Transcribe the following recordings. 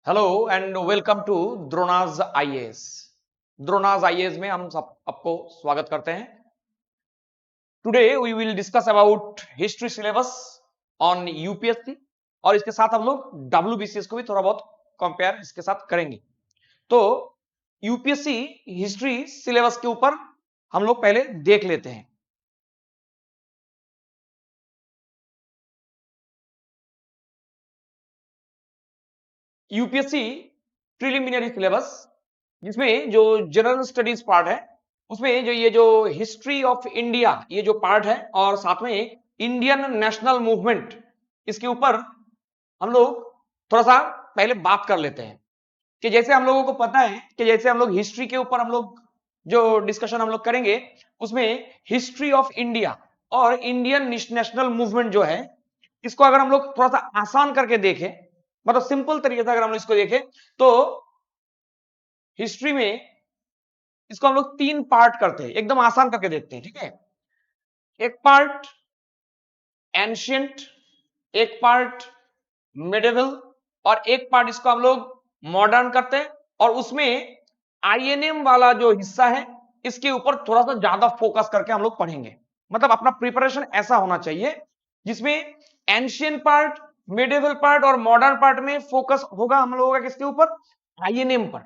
Hello and welcome to Drona's IAS. Drona's IAS में हम सब आपको स्वागत करते हैं। Today we will discuss about history syllabus on UPSC और इसके साथ हम लोग डब्ल्यूबीसीएस को भी थोड़ा बहुत कंपेयर इसके साथ करेंगे। तो यूपीएससी हिस्ट्री सिलेबस के ऊपर हम लोग पहले देख लेते हैं। यूपीएससी प्रिलिमिनरी सिलेबस जिसमें जो जनरल स्टडीज पार्ट है उसमें जो हिस्ट्री ऑफ इंडिया ये जो पार्ट है और साथ में इंडियन नेशनल मूवमेंट इसके ऊपर हम लोग थोड़ा सा पहले बात कर लेते हैं कि जैसे हम लोगों को पता है कि जैसे हम लोग हिस्ट्री के ऊपर हम लोग जो डिस्कशन हम लोग करेंगे उसमें हिस्ट्री ऑफ इंडिया और इंडियन नेशनल मूवमेंट जो है इसको अगर हम लोग थोड़ा सा आसान करके देखें मतलब सिंपल तरीके से अगर हम लोग इसको देखें तो हिस्ट्री में इसको हम लोग तीन पार्ट करते हैं, एकदम आसान करके देखते हैं। ठीक है, एक पार्ट एंशियंट, एक पार्ट मिडिवल और एक पार्ट इसको हम लोग मॉडर्न करते हैं और उसमें आईएनएम वाला जो हिस्सा है इसके ऊपर थोड़ा सा ज्यादा फोकस करके हम लोग पढ़ेंगे। मतलब अपना प्रिपरेशन ऐसा होना चाहिए जिसमें एंशियंट पार्ट, मिडिवल पार्ट और मॉडर्न पार्ट में फोकस होगा हम लोगों का किसके ऊपर, आईएनएम पर।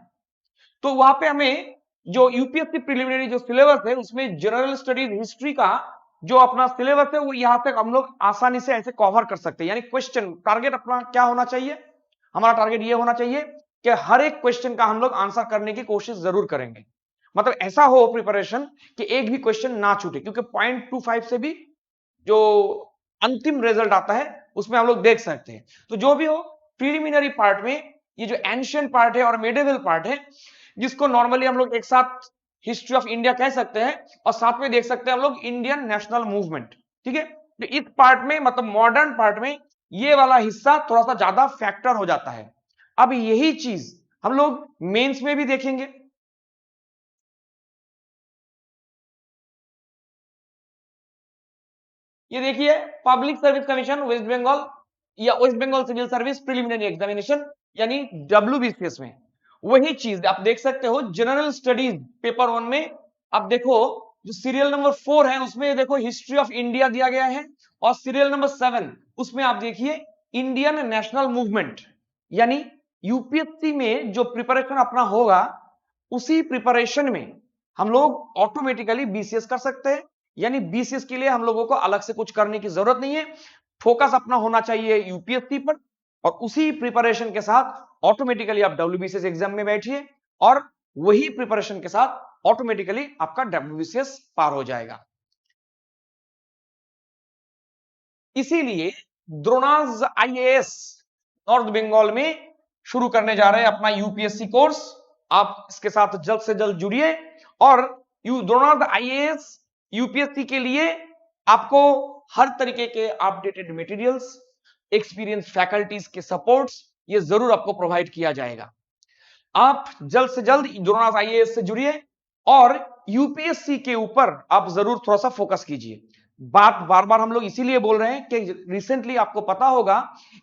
तो वहां पे हमें जो यूपीएससी प्रिलिमिनरी जो सिलेबस है उसमें जनरल स्टडीज हिस्ट्री का जो अपना सिलेबस है वो यहां तक हम लोग आसानी से ऐसे कवर कर सकते हैं। यानी क्वेश्चन टारगेट अपना क्या होना चाहिए, हमारा टारगेट ये होना चाहिए कि हर एक क्वेश्चन का हम लोग आंसर करने की कोशिश जरूर करेंगे। मतलब ऐसा हो प्रिपरेशन कि एक भी क्वेश्चन ना छूटे, क्योंकि 0.25 से भी जो अंतिम रिजल्ट आता है उसमें हम लोग देख सकते हैं। तो जो भी हो प्रीलिमिनरी पार्ट में ये जो एंशियंट पार्ट है और मिडिवल पार्ट है जिसको नॉर्मली हम लोग एक साथ हिस्ट्री ऑफ इंडिया कह सकते हैं और साथ में देख सकते हैं हम लोग इंडियन नेशनल मूवमेंट। ठीक है, तो इस पार्ट में मतलब मॉडर्न पार्ट में ये वाला हिस्सा थोड़ा सा ज्यादा फैक्टर हो जाता है। अब यही चीज हम लोग मेंस में भी देखेंगे। ये देखिए, public service commission West Bengal या West Bengal civil service preliminary examination यानी डब्ल्यूबीसीएस में वही चीज आप देख सकते हो। जनरल स्टडीज पेपर 1 में आप देखो जो सीरियल नंबर 4 है उसमें देखो हिस्ट्री ऑफ इंडिया दिया गया है और सीरियल नंबर 7 उसमें आप देखिए इंडियन नेशनल मूवमेंट। यानी यूपीएससी में जो प्रिपरेशन अपना होगा उसी प्रिपरेशन में हम लोग ऑटोमेटिकली बीसीएस कर सकते हैं। यानी बीसीएस के लिए हम लोगों को अलग से कुछ करने की जरूरत नहीं है, फोकस अपना होना चाहिए यूपीएससी पर और उसी प्रिपरेशन के साथ ऑटोमेटिकली आप डब्ल्यूबीसीएस एग्जाम में बैठिए और वही प्रिपरेशन के साथ ऑटोमेटिकली आपका डब्ल्यूबीसीएस पार हो जाएगा। इसीलिए द्रोणाज आईएएस नॉर्थ बंगाल में शुरू करने जा रहे हैं अपना यूपीएससी कोर्स। आप इसके साथ जल्द से जल्द जुड़िए और द्रोणाज आईएएस यूपीएससी के लिए आपको हर तरीके के अपडेटेड मटेरियल्स, एक्सपीरियंस फैकल्टीज के सपोर्ट्स ये जरूर आपको प्रोवाइड किया जाएगा। आप जल्द से जल्द द्रोणाज आईएएस से जुड़िए और यूपीएससी के ऊपर आप जरूर थोड़ा सा फोकस कीजिए। बात बार बार हम लोग इसीलिए बोल रहे हैं कि रिसेंटली आपको पता होगा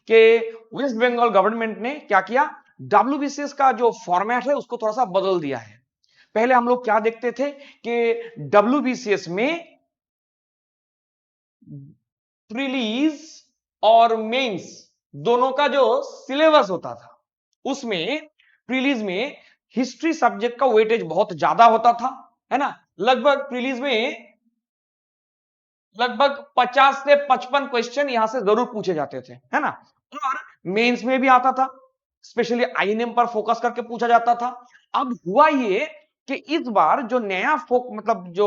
कि वेस्ट बंगाल गवर्नमेंट ने क्या किया, डब्ल्यूबीसीएस का जो फॉर्मेट है उसको थोड़ा सा बदल दिया है। पहले हम लोग क्या देखते थे कि डब्ल्यूबीसीएस में प्रीलीज और मेंस दोनों का जो सिलेबस होता था उसमें प्रीलीज में हिस्ट्री सब्जेक्ट का वेटेज बहुत ज्यादा होता था, है ना। लगभग प्रीलीज में लगभग 50 से 55 क्वेश्चन यहां से जरूर पूछे जाते थे, है ना। और मेंस में भी आता था, स्पेशली आईएनएम पर फोकस करके पूछा जाता था। अब हुआ ये कि इस बार जो नया मतलब जो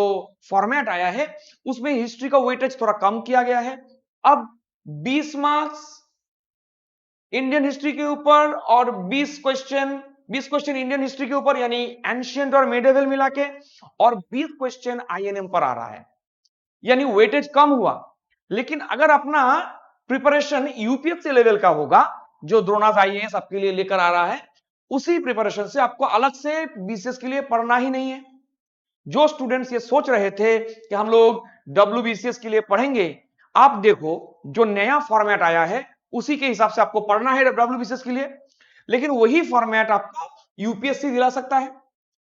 फॉर्मेट आया है उसमें हिस्ट्री का वेटेज थोड़ा कम किया गया है। अब 20 मार्क्स इंडियन हिस्ट्री के ऊपर और 20 क्वेश्चन इंडियन हिस्ट्री के ऊपर यानी एंशियंट और मिडिवल मिला के और 20 क्वेश्चन आईएनएम पर आ रहा है। यानी वेटेज कम हुआ। लेकिन अगर अपना प्रिपरेशन यूपीएससी लेवल का होगा जो द्रोणाज आईएएस आपके लिए लेकर आ रहा है उसी प्रिपरेशन से आपको अलग से बीसीएस के लिए पढ़ना ही नहीं है। जो स्टूडेंट्स ये सोच रहे थे कि हम लोग डब्ल्यूबीसीएस के लिए पढ़ेंगे, आप देखो जो नया फॉर्मेट आया है उसी के हिसाब से आपको पढ़ना है डब्ल्यूबीसीएस के लिए। लेकिन वही फॉर्मेट आपको यूपीएससी दिला सकता है।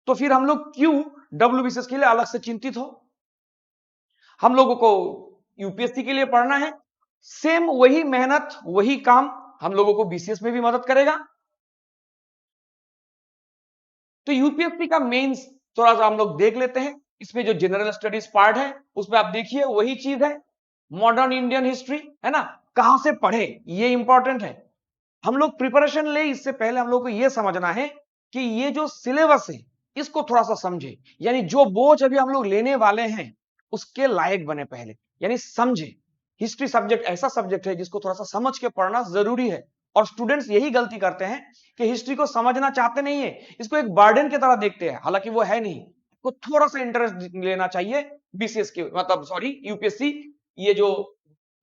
तो फिर हम लोग क्यों डब्ल्यूबीसीएस के लिए अलग से चिंतित हो? हम लोगों को यूपीएससी के लिए पढ़ना है, सेम वही मेहनत वही काम हम लोगों को बीसीएस में भी मदद करेगा। तो यूपीएससी का मेंस थोड़ा सा हम लोग देख लेते हैं। इसमें जो जनरल स्टडीज पार्ट है उसमें आप देखिए वही चीज है, मॉडर्न इंडियन हिस्ट्री है ना, कहां से पढ़े ये इंपॉर्टेंट है। हम लोग प्रिपरेशन ले इससे पहले हम लोग को यह समझना है कि ये जो सिलेबस है इसको थोड़ा सा समझे, यानी जो बोझ अभी हम लोग लेने वाले हैं उसके लायक बने पहले, यानी समझे। हिस्ट्री सब्जेक्ट ऐसा सब्जेक्ट है जिसको थोड़ा सा समझ के पढ़ना जरूरी है, और स्टूडेंट्स यही गलती करते हैं कि हिस्ट्री को समझना चाहते नहीं है, इसको एक बर्डन की तरह देखते हैं, हालांकि वो है नहीं। को थोड़ा सा इंटरेस्ट लेना चाहिए बीसीएस के मतलब सॉरी यूपीएससी ये जो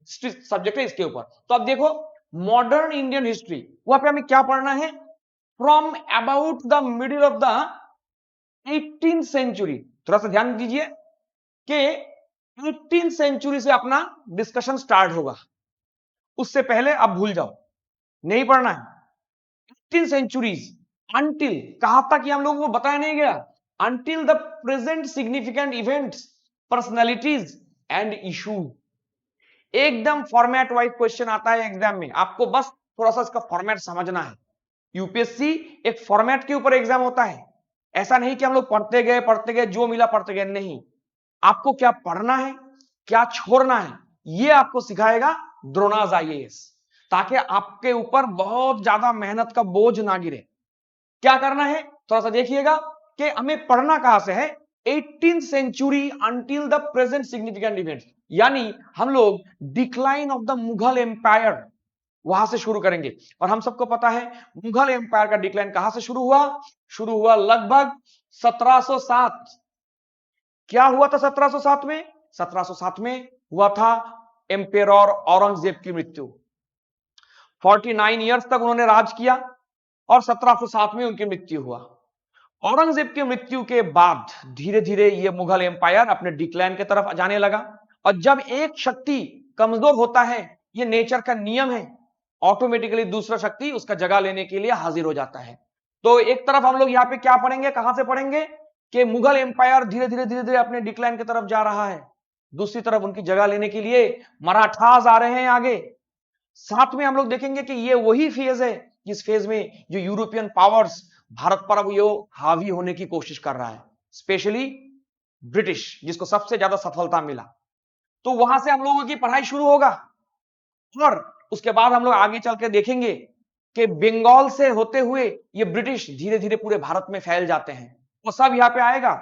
सब्जेक्ट है इसके ऊपर। तो अब देखो मॉडर्न इंडियन हिस्ट्री, वहां पे हमें क्या पढ़ना है, from about the middle of the 18th century. थोड़ा सा ध्यान दीजिए कि 18th सेंचुरी से अपना डिस्कशन स्टार्ट होगा, उससे पहले आप भूल जाओ, नहीं पढ़ना है। 18th सेंचुरीज अंटिल कहां तक ये हम लोगों को बताया नहीं गया, until the present significant events, personalities and issues. एकदम फॉर्मेट वाइज क्वेश्चन आता है एग्जाम में, आपको बस थोड़ा सा इसका फॉर्मेट समझना है। यूपीएससी एक फॉर्मेट के ऊपर एग्जाम होता है, ऐसा नहीं कि हम लोग पढ़ते गए जो मिला पढ़ते गए, नहीं। आपको क्या पढ़ना है क्या छोड़ना है ये आपको सिखाएगा द्रोणाज आईएएस, ताकि आपके ऊपर बहुत ज्यादा मेहनत का बोझ ना गिरे। क्या करना है थोड़ा सा देखिएगा कि हमें पढ़ना कहां से है, 18th century until the present significant events, यानी हम लोग decline of the Mughal empire वहां से शुरू करेंगे। और हम सबको पता है मुगल एम्पायर का डिक्लाइन कहां से शुरू हुआ लगभग 1707। क्या हुआ था 1707 में, 1707 में हुआ था एम्पेरर औरंगजेब की मृत्यु। 49 ईयर्स तक उन्होंने राज किया और 1707 में उनकी मृत्यु हुआ। औरंगजेब की मृत्यु के बाद धीरे धीरे ये मुगल एम्पायर अपने डिक्लाइन की तरफ जाने लगा। और जब एक शक्ति कमजोर होता है, ये नेचर का नियम है, ऑटोमेटिकली दूसरा शक्ति उसका जगह लेने के लिए हाजिर हो जाता है। तो एक तरफ हम लोग यहाँ पे क्या पढ़ेंगे, कहां से पढ़ेंगे कि मुगल एम्पायर धीरे धीरे अपने डिक्लाइन की तरफ जा रहा है, दूसरी तरफ उनकी जगह लेने के लिए मराठास आ रहे हैं आगे। साथ में हम लोग देखेंगे कि ये वही फेज है जिस फेज में जो यूरोपियन पावर्स भारत पर अब ये हावी होने की कोशिश कर रहा है, स्पेशली ब्रिटिश, जिसको सबसे ज्यादा सफलता मिला। तो वहां से हम लोगों की पढ़ाई शुरू होगा, और उसके बाद हम लोग आगे चल के देखेंगे कि बंगाल से होते हुए ये ब्रिटिश धीरे धीरे पूरे भारत में फैल जाते हैं, वो सब यहाँ पे आएगा।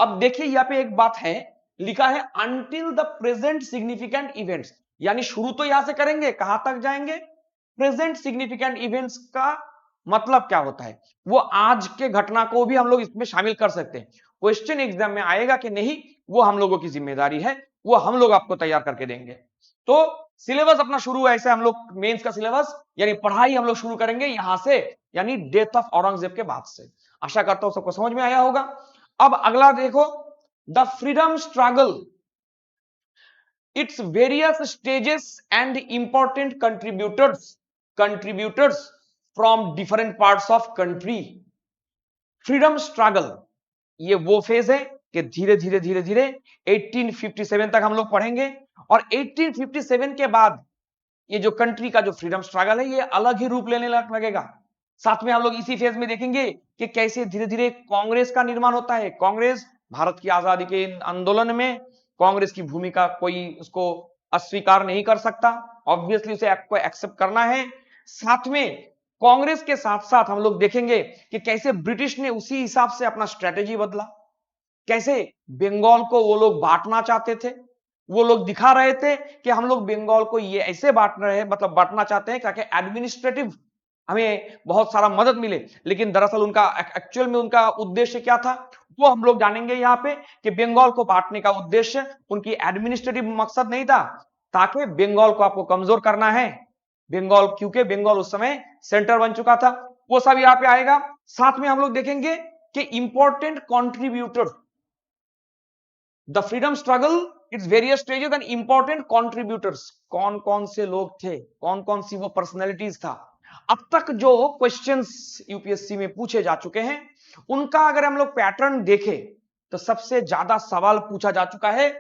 अब देखिए यहाँ पे एक बात है, लिखा है until the present significant events, यानी शुरू तो यहां से करेंगे, कहां तक जाएंगे, प्रेजेंट सिग्निफिकेंट इवेंट्स का मतलब क्या होता है, वो आज के घटना को भी हम लोग इसमें शामिल कर सकते हैं। क्वेश्चन एग्जाम में आएगा कि नहीं, वो हम लोगों की जिम्मेदारी है, वो हम लोग आपको तैयार करके देंगे। तो सिलेबस अपना शुरू ऐसे हम लोग मेंस का सिलेबस यानी पढ़ाई हम लोग शुरू करेंगे यहां से, यानी डेथ ऑफ औरंगजेब के बाद से। आशा करता हूं सबको समझ में आया होगा। अब अगला देखो, the freedom struggle, its various stages and important contributors from different parts of country. Freedom struggle ये वो फेज है कि धीरे धीरे 1857 तक हम लोग पढ़ेंगे, और 1857 के बाद ये जो कंट्री का जो फ्रीडम स्ट्रगल है ये अलग ही रूप लेने लगेगा। साथ में हम लोग इसी फेज में देखेंगे कि कैसे धीरे धीरे कांग्रेस का निर्माण होता है। कांग्रेस भारत की आजादी के आंदोलन में कांग्रेस की भूमिका कोई उसको अस्वीकार नहीं कर सकता, ऑब्वियसली उसे आपको एक्सेप्ट करना है। साथ में कांग्रेस के साथ साथ हम लोग देखेंगे कि कैसे ब्रिटिश ने उसी हिसाब से अपना स्ट्रेटेजी बदला, कैसे बंगाल को वो लोग बांटना चाहते थे, वो लोग दिखा रहे थे कि हम लोग बंगाल को ये ऐसे बांट रहे हैं, मतलब बांटना चाहते हैं ताकि एडमिनिस्ट्रेटिव हमें बहुत सारा मदद मिले, लेकिन दरअसल उनका एक्चुअल में उनका उद्देश्य क्या था वो हम लोग जानेंगे यहाँ पे कि बंगाल को बांटने का उद्देश्य उनकी एडमिनिस्ट्रेटिव मकसद नहीं था, ताकि बंगाल को आपको कमजोर करना है। बंगाल क्योंकि बंगाल उस समय सेंटर बन चुका था, वो सब यहाँ पे आएगा। साथ में हम लोग देखेंगे कि important contributor, the freedom struggle its various stages and important contributors, कौन कौन से लोग थे, कौन कौन सी वो पर्सनैलिटीज था। अब तक जो क्वेश्चंस यूपीएससी में पूछे जा चुके हैं उनका अगर हम लोग पैटर्न देखें तो सबसे ज्यादा सवाल पूछा जा चुका है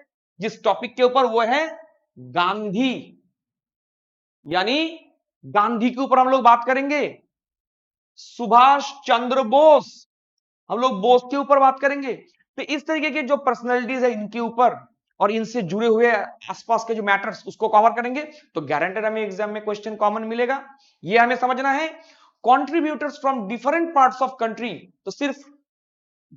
जिस टॉपिक के ऊपर, वो है गांधी। यानी गांधी के ऊपर हम लोग बात करेंगे, सुभाष चंद्र बोस, हम लोग बोस के ऊपर बात करेंगे। तो इस तरीके के जो पर्सनैलिटीज है इनके ऊपर और इनसे जुड़े हुए आसपास के जो मैटर्स उसको कवर करेंगे, तो गारंटेड हमें एग्जाम में क्वेश्चन कॉमन मिलेगा। ये हमें समझना है। Contributors from different parts of country, तो सिर्फ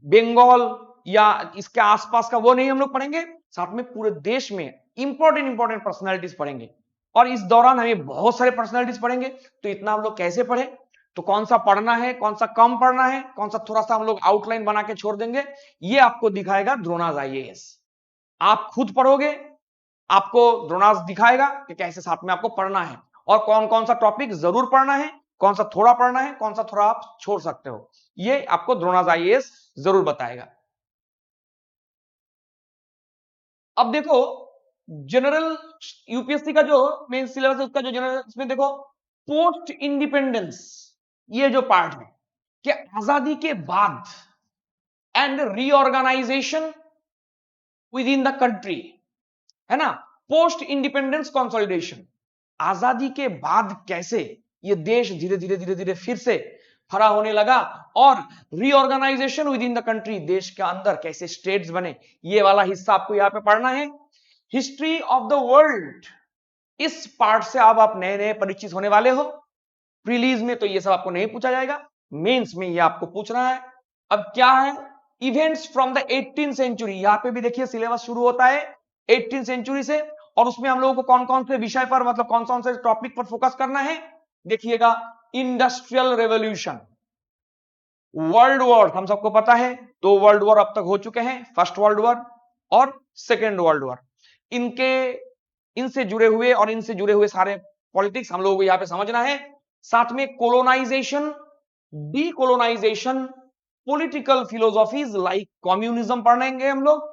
बंगाल या इसके आसपास का वो नहीं हम लोग पढ़ेंगे, साथ में पूरे देश में इंपॉर्टेंट पर्सनैलिटीज पढ़ेंगे। और इस दौरान हमें बहुत सारे पर्सनैलिटीज पढ़ेंगे। तो इतना हम लोग कैसे पढ़े, तो कौन सा पढ़ना है, कौन सा कम पढ़ना है, कौन सा थोड़ा सा हम लोग आउटलाइन बना के छोड़ देंगे, ये आपको दिखाएगा द्रोणास आईएएस। आप खुद पढ़ोगे, आपको द्रोणास दिखाएगा कि कैसे साथ में आपको पढ़ना है और कौन कौन सा टॉपिक जरूर पढ़ना है, कौन सा थोड़ा पढ़ना है, कौन सा थोड़ा आप छोड़ सकते हो, ये आपको द्रोणास आईएएस जरूर बताएगा। अब देखो जनरल यूपीएससी का जो मेन सिलेबस है उसका जो जनरल, इसमें देखो पोस्ट इंडिपेंडेंस, ये जो पार्ट है कि आजादी के बाद and reorganisation within the country, है ना। पोस्ट इंडिपेंडेंस कंसोलिडेशन, आजादी के बाद कैसे ये देश धीरे धीरे धीरे धीरे फिर से खड़ा होने लगा, और reorganisation within the country, देश के अंदर कैसे स्टेट्स बने, ये वाला हिस्सा आपको यहां पे पढ़ना है। हिस्ट्री ऑफ द वर्ल्ड, इस पार्ट से अब आप नए नए परिचित होने वाले हो। प्रीलीज में तो ये सब आपको नहीं पूछा जाएगा, मेंस में ये आपको पूछना है। अब क्या है, events from the 18th century, यहां पे भी देखिए सिलेबस शुरू होता है 18th सेंचुरी से, और उसमें हम लोगों को कौन कौन से विषय पर, मतलब कौन कौन से टॉपिक पर फोकस करना है, देखिएगा। इंडस्ट्रियल रेवोल्यूशन, वर्ल्ड वॉर, हम सबको पता है 2 वर्ल्ड वॉर अब तक हो चुके हैं, फर्स्ट वर्ल्ड वॉर और सेकेंड वर्ल्ड वॉर। इनके इनसे जुड़े हुए और इनसे जुड़े हुए सारे पॉलिटिक्स हम लोगों को यहां पे समझना है। साथ में colonisation, decolonisation, political philosophies like communism पढ़ेंगे हम लोग,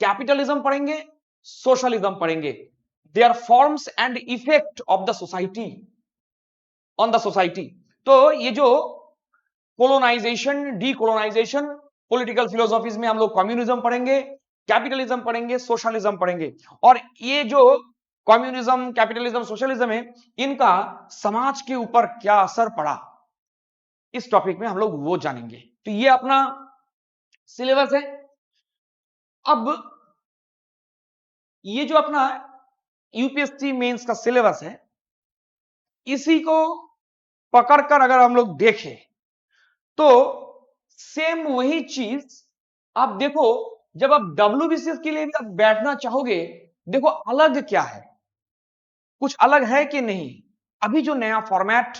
कैपिटलिज्म पढ़ेंगे, सोशलिज्म पढ़ेंगे, their forms and effect of the society on the society. तो ये जो कोलोनाइजेशन, डीकोलोनाइजेशन, पॉलिटिकल फिलोसॉफीज में हम लोग कम्युनिज्म पढ़ेंगे, कैपिटलिज्म पढ़ेंगे, सोशलिज्म पढ़ेंगे। और ये जो कम्युनिज्म, कैपिटलिज्म, सोशलिज्म है, इनका समाज के ऊपर क्या असर पड़ा, इस टॉपिक में हम लोग वो जानेंगे। तो ये अपना सिलेबस है। अब ये जो अपना यूपीएससी मेंस का सिलेबस है, इसी को पकड़कर अगर हम लोग देखें तो सेम वही चीज आप देखो, जब आप डब्ल्यूबीसीएस के लिए भी आप बैठना चाहोगे, देखो अलग क्या है, कुछ अलग है कि नहीं। अभी जो नया फॉर्मेट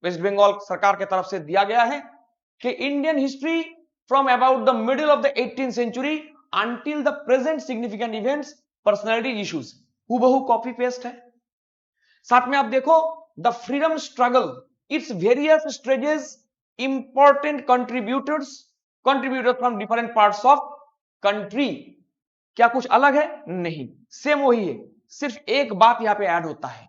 वेस्ट बंगाल सरकार की तरफ से दिया गया है कि Indian history from about the middle of the 18th century until the present significant events, personality issues, हूबहू कॉपी पेस्ट है। साथ में आप देखो the freedom struggle, its various stages, important contributors from different parts of country. क्या कुछ अलग है? नहीं, सेम वही है, सिर्फ एक बात यहां पे ऐड होता है,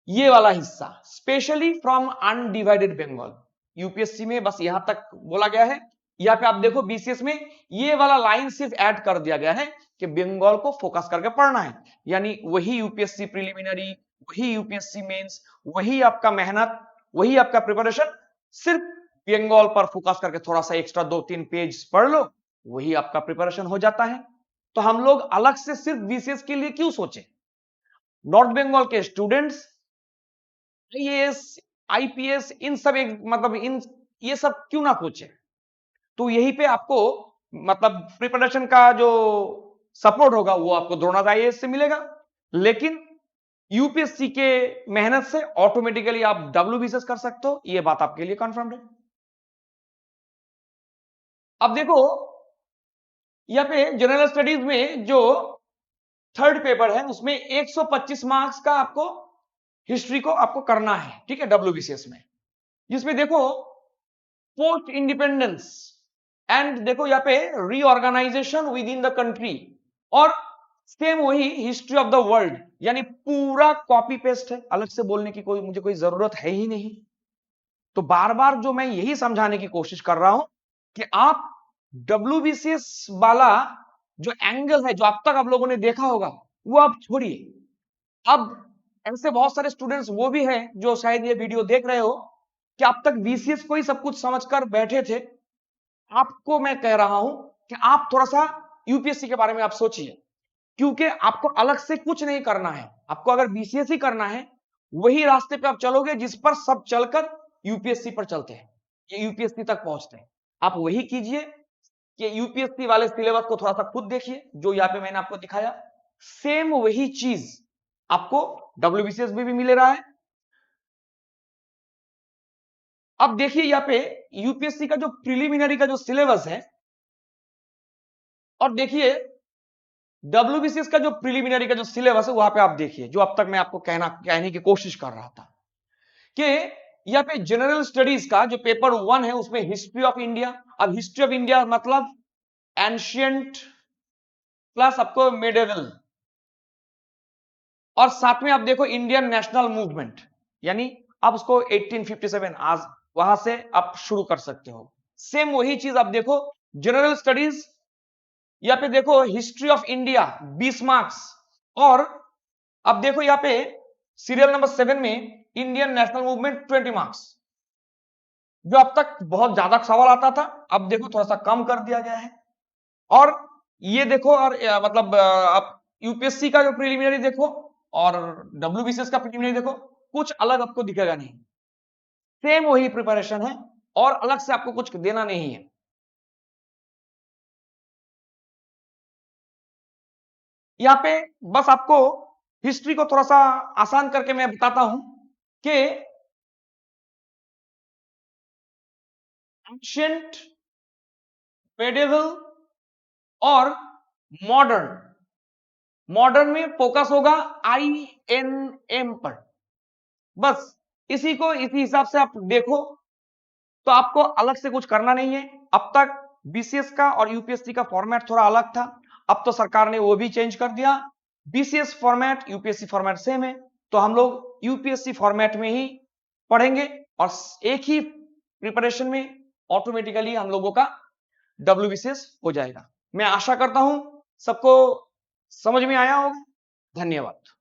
ये वाला हिस्सा specially from undivided Bengal. UPSC में बस यहां तक बोला गया है, यहां पे आप देखो बीसीएस में ये वाला लाइन सिर्फ ऐड कर दिया गया है कि बंगाल को फोकस करके पढ़ना है। यानी वही यूपीएससी प्रिलिमिनरी, वही यूपीएससी मेंस, वही आपका मेहनत, वही आपका प्रिपरेशन, सिर्फ बंगाल पर फोकस करके थोड़ा सा एक्स्ट्रा 2-3 पेज पढ़ लो, वही आपका प्रिपरेशन हो जाता है। तो हम लोग अलग से सिर्फ बीसीएस के लिए क्यों सोचे, नॉर्थ बंगाल के स्टूडेंट्स आईएएस, आईपीएस, इन सब मतलब इन ये सब क्यों ना सोचे। तो यहीं पे आपको मतलब प्रिपरेशन का जो सपोर्ट होगा वो आपको द्रोणाचार्य आईएएस से मिलेगा, लेकिन यूपीएससी के मेहनत से ऑटोमेटिकली आप डब्ल्यूबीसीएस कर सकते हो, ये बात आपके लिए कंफर्म है। अब देखो यहां पे जनरल स्टडीज में जो थर्ड पेपर है उसमें 125 मार्क्स का आपको हिस्ट्री को आपको करना है, ठीक है, डब्ल्यूबीसीएस में, जिसमें देखो पोस्ट इंडिपेंडेंस एंड देखो यहां पे reorganisation within the country और सेम वही हिस्ट्री ऑफ द वर्ल्ड, यानी पूरा कॉपी पेस्ट है, अलग से बोलने की मुझे कोई जरूरत है ही नहीं। तो बार बार जो मैं यही समझाने की कोशिश कर रहा हूं कि आप WBCS वाला जो एंगल है, जो अब तक आप लोगों ने देखा होगा, वो आप छोड़िए। अब ऐसे बहुत सारे स्टूडेंट्स वो भी हैं जो शायद ये वीडियो देख रहे हो कि अब तक BCS को ही सब कुछ समझकर बैठे थे। आपको मैं कह रहा हूं कि आप थोड़ा सा यूपीएससी के बारे में आप सोचिए, क्योंकि आपको अलग से कुछ नहीं करना है। आपको अगर BCS ही करना है, वही रास्ते पे आप चलोगे जिस पर सब चलकर यूपीएससी पर चलते हैं, ये यूपीएससी तक पहुंचते हैं। आप वही कीजिए कि यूपीएससी वाले सिलेबस को थोड़ा सा खुद देखिए, जो यहाँ पे मैंने आपको दिखाया, सेम वही चीज आपको WBCS में भी मिल रहा है। अब देखिए यहाँ पे यूपीएससी का जो प्रिलिमिनरी का जो सिलेबस है, और देखिए WBCS का जो प्रिलिमिनरी का जो सिलेबस है, वहां पे आप देखिए, जो अब तक मैं आपको कहने की कोशिश कर रहा था कि यहाँ पे जनरल स्टडीज का जो पेपर 1 है, उसमें हिस्ट्री ऑफ इंडिया। अब हिस्ट्री ऑफ इंडिया मतलब एंशियंट प्लस आपको मेडिवल, और साथ में आप देखो इंडियन नेशनल मूवमेंट, यानी आप उसको 1857 आज वहां से आप शुरू कर सकते हो। सेम वही चीज आप देखो जनरल स्टडीज, यहाँ पे देखो हिस्ट्री ऑफ इंडिया 20 मार्क्स, और अब देखो यहाँ पे सीरियल नंबर 7 में इंडियन नेशनल मूवमेंट 20 मार्क्स। जो अब तक बहुत ज्यादा सवाल आता था, अब देखो थोड़ा सा कम कर दिया गया है। और ये देखो, और मतलब आप यूपीएससी का जो प्रिलिमिनरी देखो और WBCS का प्रिलिमिनरी देखो, कुछ अलग आपको दिखेगा नहीं, सेम वही प्रिपरेशन है और अलग से आपको कुछ देना नहीं है। यहाँ पे बस आपको हिस्ट्री को थोड़ा सा आसान करके मैं बताता हूं कि एंशियंट, मेडिवल और मॉडर्न, मॉडर्न में फोकस होगा INM पर। बस इसी हिसाब से आप देखो, तो आपको अलग से कुछ करना नहीं है। अब तक BCS का और यूपीएससी का फॉर्मेट थोड़ा अलग था, अब तो सरकार ने वो भी चेंज कर दिया। BCS format UPSC format same है, तो हम लोग यूपीएससी फॉर्मेट में ही पढ़ेंगे और एक ही प्रिपरेशन में ऑटोमेटिकली हम लोगों का WBCS हो जाएगा। मैं आशा करता हूं सबको समझ में आया होगा। धन्यवाद।